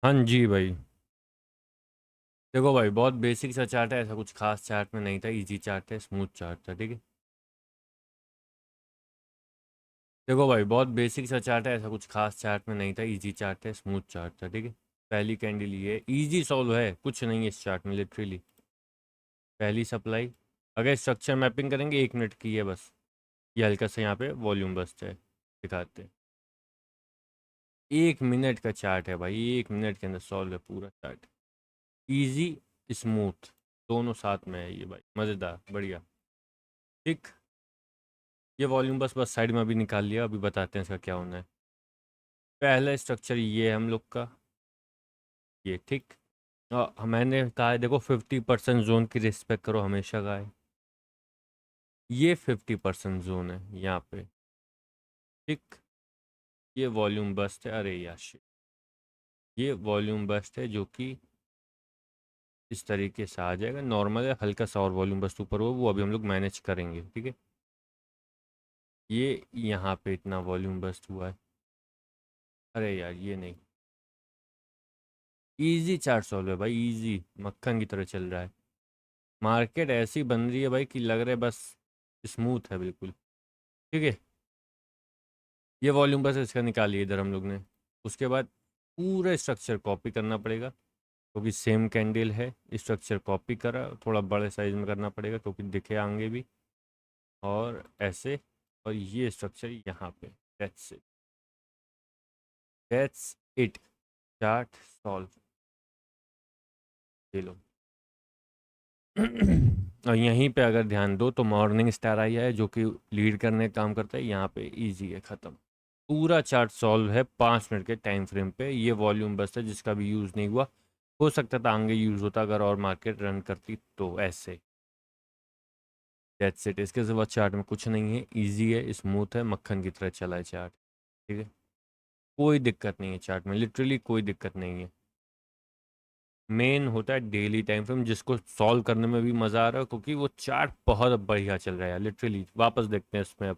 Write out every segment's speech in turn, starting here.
हाँ जी भाई। देखो भाई, बहुत बेसिक सा चार्ट है, ऐसा कुछ खास चार्ट में नहीं था, इजी चार्ट है, स्मूथ चार्ट था, ठीक है। देखो भाई, बहुत बेसिक सा चार्ट है, ऐसा कुछ खास चार्ट में नहीं था, इजी चार्ट है, स्मूथ चार्ट था, ठीक है। पहली कैंडल ये इजी सॉल्व है, कुछ नहीं है इस चार्ट में लिटरली। पहली सप्लाई, अगर स्ट्रक्चर मैपिंग करेंगे 1 मिनट की है बस। ये हल्का सा यहाँ पे वॉल्यूम बस्ट है, दिखाते हैं। 1 मिनट का चार्ट है भाई, 1 मिनट के अंदर सॉल्व है पूरा चार्ट। इजी, स्मूथ, दोनों साथ में है ये भाई, मज़ेदार, बढ़िया, ठीक। ये वॉल्यूम बस साइड में अभी निकाल लिया, अभी बताते हैं इसका क्या होना है। पहला स्ट्रक्चर ये है हम लोग का, ये ठीक। मैंने कहा है देखो, 50% जोन की रिस्पेक्ट करो, हमेशा कहा है। ये 50% जोन है यहाँ पे, ठीक। ये वॉल्यूम बस्ट है, अरे यार shit। ये वॉल्यूम बस्ट है जो कि इस तरीके से आ जाएगा, नॉर्मल है, हल्का सा और वॉल्यूम बस्ट ऊपर हो, वो अभी हम लोग मैनेज करेंगे, ठीक है। ये यहाँ पे इतना वॉल्यूम बस्ट हुआ है, अरे यार ये नहीं। इजी 400 है भाई, इजी मक्खन की तरह चल रहा है। मार्केट ऐसी बन रही है भाई कि लग रहा है बस स्मूथ है बिल्कुल, ठीक है। ये वॉल्यूम बस इसका निकालिए इधर हम लोग ने। उसके बाद पूरा स्ट्रक्चर कॉपी करना पड़ेगा, क्योंकि सेम कैंडल है। स्ट्रक्चर कॉपी करा, थोड़ा बड़े साइज में करना पड़ेगा क्योंकि दिखे आगे भी, और ऐसे। और ये स्ट्रक्चर यहाँ पे, दैट्स इट, चार्ट सॉल्व। ये लो। और यहीं पे अगर ध्यान दो तो मॉर्निंग स्टार आई है जो कि लीड करने का काम करता है, यहाँ पे इजी है, ख़त्म। पूरा चार्ट सॉल्व है 5 मिनट के टाइम फ्रेम पे। ये वॉल्यूम बस है जिसका भी यूज़ नहीं हुआ, हो सकता था आगे यूज़ होता अगर और मार्केट रन करती तो, ऐसे। दैट्स इट, इसके सिवा चार्ट में कुछ नहीं है, इजी है, स्मूथ है, मक्खन की तरह चला है चार्ट, ठीक है। कोई दिक्कत नहीं है चार्ट में, लिटरली कोई दिक्कत नहीं है। मेन होता है डेली टाइम फ्रेम, जिसको सॉल्व करने में भी मज़ा आ रहा है क्योंकि वो चार्ट बहुत बढ़िया चल रहा है लिटरली। वापस देखते हैं इसमें अब।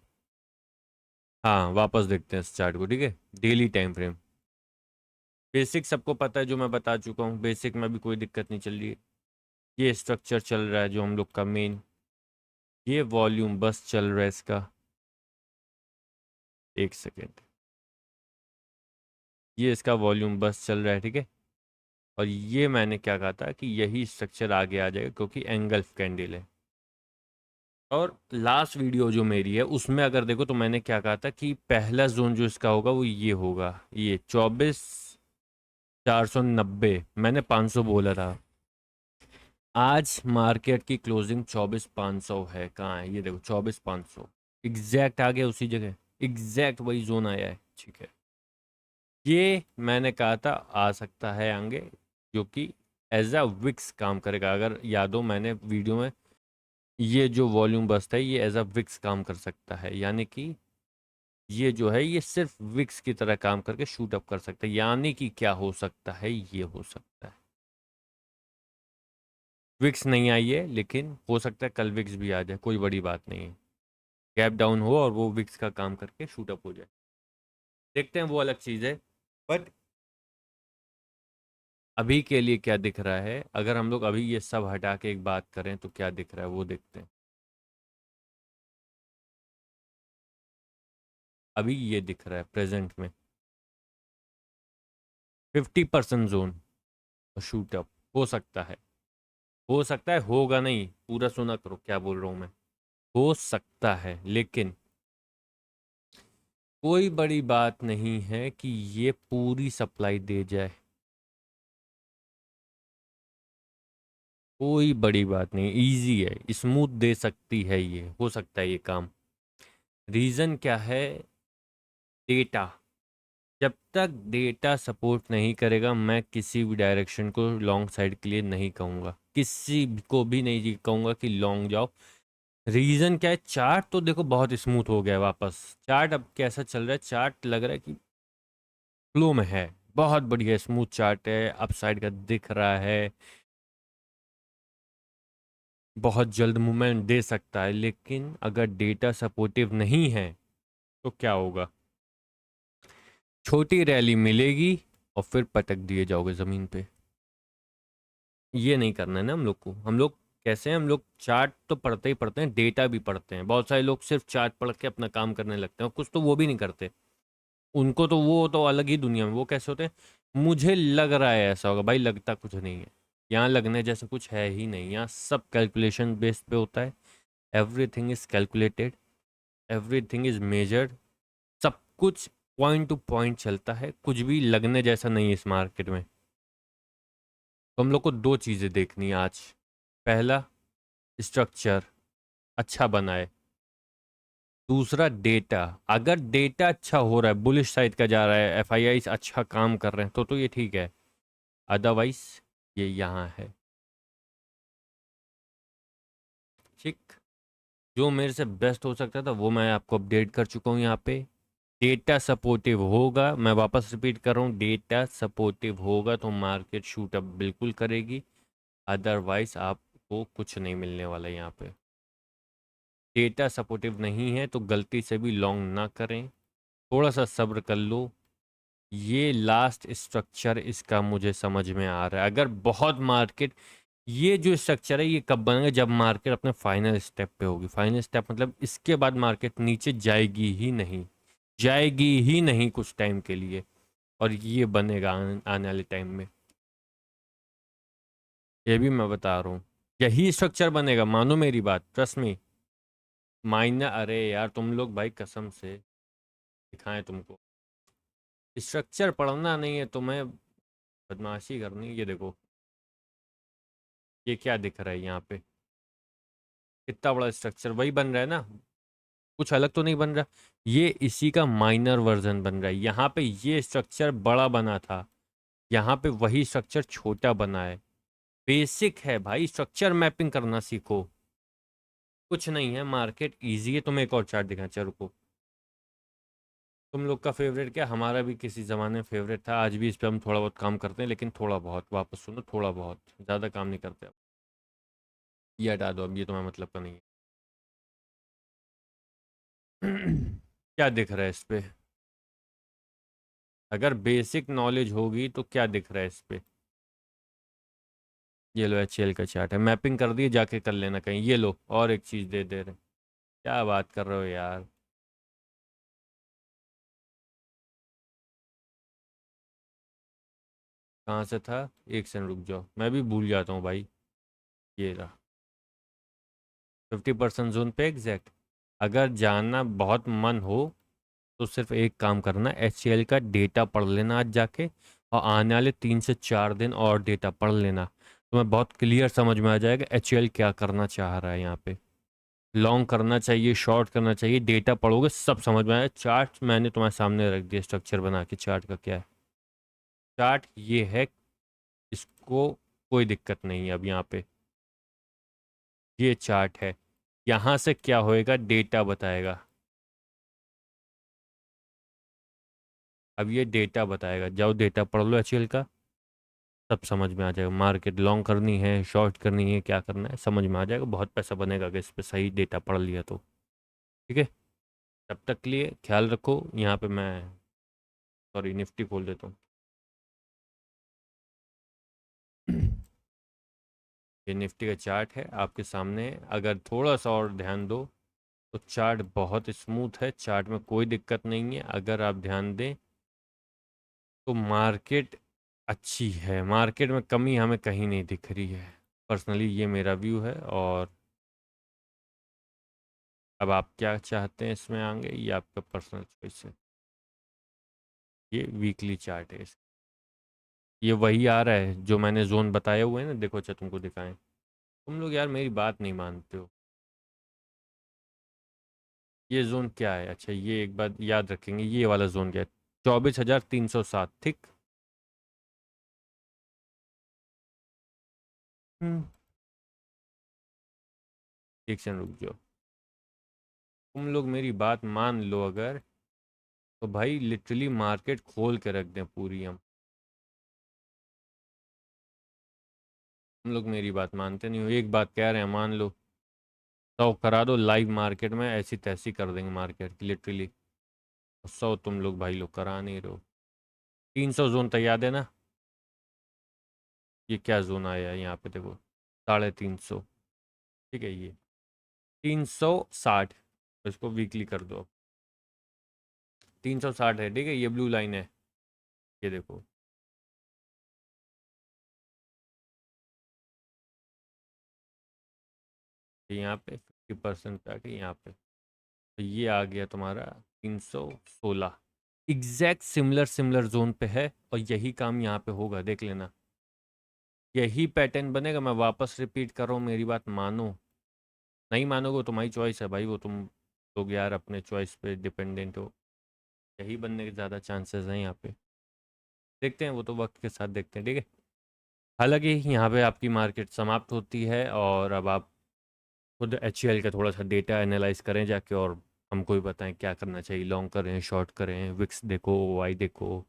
हाँ, वापस देखते हैं इस चार्ट को, ठीक है। डेली टाइम फ्रेम, बेसिक सबको पता है जो मैं बता चुका हूँ, बेसिक में भी कोई दिक्कत नहीं चल रही है। ये स्ट्रक्चर चल रहा है जो हम लोग का मेन, ये वॉल्यूम बस चल रहा है इसका। एक सेकेंड, ये इसका वॉल्यूम बस चल रहा है, ठीक है। और ये मैंने क्या कहा था कि यही स्ट्रक्चर आगे आ जाएगा क्योंकि एंगल्फ कैंडल है। और लास्ट वीडियो जो मेरी है उसमें अगर देखो तो मैंने क्या कहा था कि पहला जोन जो इसका होगा वो ये होगा, ये 24,490, मैंने 500 बोला था। आज मार्केट की क्लोजिंग 24,500 है, कहाँ है ये देखो, 24,500 एग्जैक्ट आ गया उसी जगह, एग्जैक्ट वही जोन आया है, ठीक है। ये मैंने कहा था आ सकता है आगे, जो कि एज अ विक्स काम करेगा, अगर याद हो मैंने वीडियो में, ये जो वॉल्यूम बस्ट है ये एज अ विक्स काम कर सकता है, यानी कि ये जो है ये सिर्फ विक्स की तरह काम करके शूट अप कर सकता है। यानी कि क्या हो सकता है, ये हो सकता है, विक्स नहीं आई है लेकिन हो सकता है कल विक्स भी आ जाए, कोई बड़ी बात नहीं है। गैप डाउन हो और वो विक्स का काम करके शूट अप हो जाए, देखते हैं, वो अलग चीज़ है। बट अभी के लिए क्या दिख रहा है, अगर हम लोग अभी ये सब हटा के एक बात करें तो क्या दिख रहा है वो देखते हैं। अभी ये दिख रहा है प्रेजेंट में 50% जोन शूट अप हो सकता है, हो सकता है, होगा नहीं, पूरा सुना करो क्या बोल रहा हूँ मैं। हो सकता है लेकिन कोई बड़ी बात नहीं है कि ये पूरी सप्लाई दे जाए, कोई बड़ी बात नहीं, इजी है, स्मूथ दे सकती है, ये हो सकता है ये काम। रीज़न क्या है, डेटा। जब तक डेटा सपोर्ट नहीं करेगा मैं किसी भी डायरेक्शन को लॉन्ग साइड के लिए नहीं कहूँगा, किसी को भी नहीं कहूँगा कि लॉन्ग जाओ। रीज़न क्या है, चार्ट तो देखो बहुत स्मूथ हो गया है वापस। चार्ट अब कैसा चल रहा है, चार्ट लग रहा है कि फ्लो में है, बहुत बढ़िया स्मूथ चार्ट है, अपसाइड का दिख रहा है, बहुत जल्द मूवमेंट दे सकता है। लेकिन अगर डेटा सपोर्टिव नहीं है तो क्या होगा, छोटी रैली मिलेगी, और फिर पटक दिए जाओगे ज़मीन पे। ये नहीं करना है ना हम लोग को। हम लोग कैसे हैं, हम लोग चार्ट तो पढ़ते ही पढ़ते हैं, डेटा भी पढ़ते हैं। बहुत सारे लोग सिर्फ चार्ट पढ़ के अपना काम करने लगते हैं और कुछ तो वो भी नहीं करते। उनको तो वो तो अलग ही दुनिया में। वो कैसे होते हैं, मुझे लग रहा है ऐसा होगा। भाई लगता कुछ नहीं है यहाँ, लगने जैसा कुछ है ही नहीं। यहाँ सब कैलकुलेशन बेस्ड पे होता है। Everything is calculated, everything is measured, सब कुछ पॉइंट टू पॉइंट चलता है। कुछ भी लगने जैसा नहीं है इस मार्केट में। तो हम लोग को दो चीज़ें देखनी है आज। पहला, स्ट्रक्चर अच्छा बना है। दूसरा, डेटा। अगर डेटा अच्छा हो रहा है, बुलिश साइड का जा रहा है, एफआईआई अच्छा काम कर रहे हैं, तो ये ठीक है। अदरवाइज ये यहाँ है। ठीक। जो मेरे से बेस्ट हो सकता था वो मैं आपको अपडेट कर चुका हूँ यहाँ पे। डेटा सपोर्टिव होगा, मैं वापस रिपीट कर रहा हूँ, डेटा सपोर्टिव होगा तो मार्केट शूट अप बिल्कुल करेगी। अदरवाइज आपको कुछ नहीं मिलने वाला यहाँ पे। डेटा सपोर्टिव नहीं है तो गलती से भी लॉन्ग ना करें, थोड़ा सा सब्र कर लो। ये लास्ट स्ट्रक्चर इसका मुझे समझ में आ रहा है। अगर बहुत मार्केट, ये जो स्ट्रक्चर है ये कब बनेगा, जब मार्केट अपने फाइनल स्टेप पे होगी। फाइनल स्टेप मतलब इसके बाद मार्केट नीचे जाएगी ही नहीं, जाएगी ही नहीं कुछ टाइम के लिए। और ये बनेगा आने वाले टाइम में, ये भी मैं बता रहा हूँ। यही स्ट्रक्चर बनेगा, मानो मेरी बात, ट्रस्ट मी। माइनर, अरे यार तुम लोग भाई कसम से दिखाएं तुमको। स्ट्रक्चर पढ़ना नहीं है तुम्हें, बदमाशी करनी। ये देखो, ये क्या दिख रहा है यहाँ पे, कितना बड़ा स्ट्रक्चर वही बन रहा है ना, कुछ अलग तो नहीं बन रहा। ये इसी का माइनर वर्जन बन रहा है। यहाँ पे ये स्ट्रक्चर बड़ा बना था, यहाँ पे वही स्ट्रक्चर छोटा बना है। बेसिक है भाई, स्ट्रक्चर मैपिंग करना सीखो। कुछ नहीं है, मार्केट इजी है। तुम्हें एक और चार्ट दिखा, चलो रुको। तुम लोग का फेवरेट क्या, हमारा भी किसी ज़माने में फेवरेट था। आज भी इस पे हम थोड़ा बहुत काम करते हैं, लेकिन थोड़ा बहुत, वापस सुनो, थोड़ा बहुत, ज़्यादा काम नहीं करते अब। ये हटा दो अब, ये तुम्हें मतलब का नहीं है। क्या दिख रहा है इस पे, अगर बेसिक नॉलेज होगी तो क्या दिख रहा है इस पे। ये लो, एच का चार्ट है, मैपिंग कर दी, जाके कर लेना कहीं। ये लो, और एक चीज़ दे दे रहे, क्या बात कर रहे हो यार। कहाँ से था, एक सेकंड रुक जाओ, मैं भी भूल जाता हूँ भाई। ये रहा, 50% जोन पे एग्जैक्ट। अगर जानना बहुत मन हो तो सिर्फ एक काम करना, एच का डेटा पढ़ लेना आज जाके, और आने वाले 3 से 4 दिन और डेटा पढ़ लेना। तुम्हें बहुत क्लियर समझ में आ जाएगा एच क्या करना चाह रहा है यहाँ पे। लॉन्ग करना चाहिए, शॉर्ट करना चाहिए, डेटा पढ़ोगे सब समझ में आएगा। चार्ट मैंने तुम्हारे सामने रख दिया, स्ट्रक्चर बना के। चार्ट का क्या है, चार्ट ये है, इसको कोई दिक्कत नहीं है अब यहाँ पे। ये चार्ट है, यहाँ से क्या होएगा, डेटा बताएगा। अब ये डेटा बताएगा, जाओ डेटा पढ़ लो एच का, सब समझ में आ जाएगा। मार्केट लॉन्ग करनी है, शॉर्ट करनी है, क्या करना है समझ में आ जाएगा। बहुत पैसा बनेगा अगर इस पे सही डेटा पढ़ लिया तो। ठीक है, तब तक के लिए ख्याल रखो। यहाँ पे मैं, सॉरी, निफ्टी खोल देता हूँ। ये निफ्टी का चार्ट है आपके सामने, अगर थोड़ा सा और ध्यान दो तो चार्ट बहुत स्मूथ है, चार्ट में कोई दिक्कत नहीं है। अगर आप ध्यान दें तो मार्केट अच्छी है, मार्केट में कमी हमें कहीं नहीं दिख रही है। पर्सनली ये मेरा व्यू है। और अब आप क्या चाहते हैं इसमें आगे, ये आपका पर्सनल चॉइस है। ये वीकली चार्ट है ये वही आ रहा है जो मैंने जोन बताए हुए हैं ना, देखो अच्छा तुमको दिखाएं। तुम लोग यार मेरी बात नहीं मानते हो। ये जोन क्या है, अच्छा ये एक बात याद रखेंगे, ये वाला जोन क्या है, 24,307। ठीक। हम्म, एक सेकंड रुक जाओ। तुम लोग मेरी बात मान लो अगर, तो भाई लिटरली मार्केट खोल के रख दें पूरी हम। तुम लोग मेरी बात मानते नहीं हो, एक बात कह रहे हैं मान लो, सौ करा दो लाइव मार्केट में, ऐसी तैसी कर देंगे मार्केट की लिटरली। 100 तुम लोग भाई लोग करा नहीं रहे हो। 300 जोन तो याद है ना। ये क्या जोन आया है यहाँ पे देखो, 350। ठीक है, ये 360, इसको वीकली कर दो। 360 है, ठीक है, ये ब्लू लाइन है, ये देखो। यहाँ पे 50% पे आके यहाँ पे, तो ये आ गया तुम्हारा 316। एग्जैक्ट सिमिलर सिमिलर जोन पे है, और यही काम यहाँ पे होगा, देख लेना। यही पैटर्न बनेगा। मैं वापस रिपीट कर रहा हूँ, मेरी बात मानो। नहीं मानोगे, तुम्हारी चॉइस है भाई, वो तुम लोग यार अपने चॉइस पे डिपेंडेंट हो। यही बनने के ज़्यादा चांसेस हैं यहाँ पे। देखते हैं, वो तो वक्त के साथ देखते हैं, ठीक है। हालांकि यहाँ पे आपकी मार्केट समाप्त होती है, और अब आप खुद एच का थोड़ा सा डेटा एनालाइज करें जाके, और हमको भी बताएं क्या करना चाहिए, लॉन्ग करें शॉर्ट करें, विक्स देखो, वाई देखो,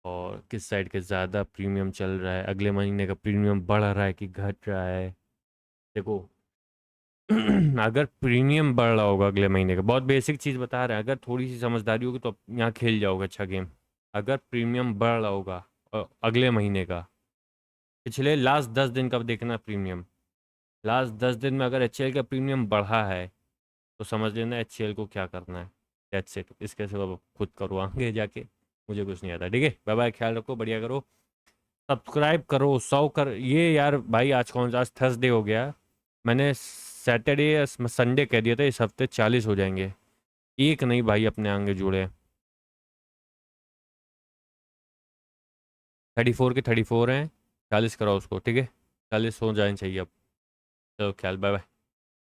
और किस साइड के ज़्यादा प्रीमियम चल रहा है, अगले महीने का प्रीमियम बढ़ रहा है कि घट रहा है। देखो अगर प्रीमियम बढ़ रहा होगा अगले महीने का, बहुत बेसिक चीज़ बता रहे हैं, अगर थोड़ी सी समझदारी होगी तो यहाँ खेल जाओगे अच्छा गेम। अगर प्रीमियम बढ़ रहा होगा अगले महीने का, पिछले लास्ट 10 दिन का देखना प्रीमियम, लास्ट 10 दिन में अगर एच का प्रीमियम बढ़ा है, तो समझ लेना एच को क्या करना है। दैट्स इट, इसके सिवा खुद करो आगे जाके, मुझे कुछ नहीं आता, ठीक है। बाय बाय, ख्याल रखो, बढ़िया करो, सब्सक्राइब करो, 100 कर ये यार भाई। आज कौन सा, आज थर्सडे हो गया, मैंने सैटरडे या संडे कह दिया था, इस हफ्ते 40 हो जाएंगे। एक नहीं भाई अपने आगे जुड़े, 34 के 34 हैं, 40 कराओ उसको, ठीक है। 40 हो जाने चाहिए अब। चलो ख्याल, बाय बाय।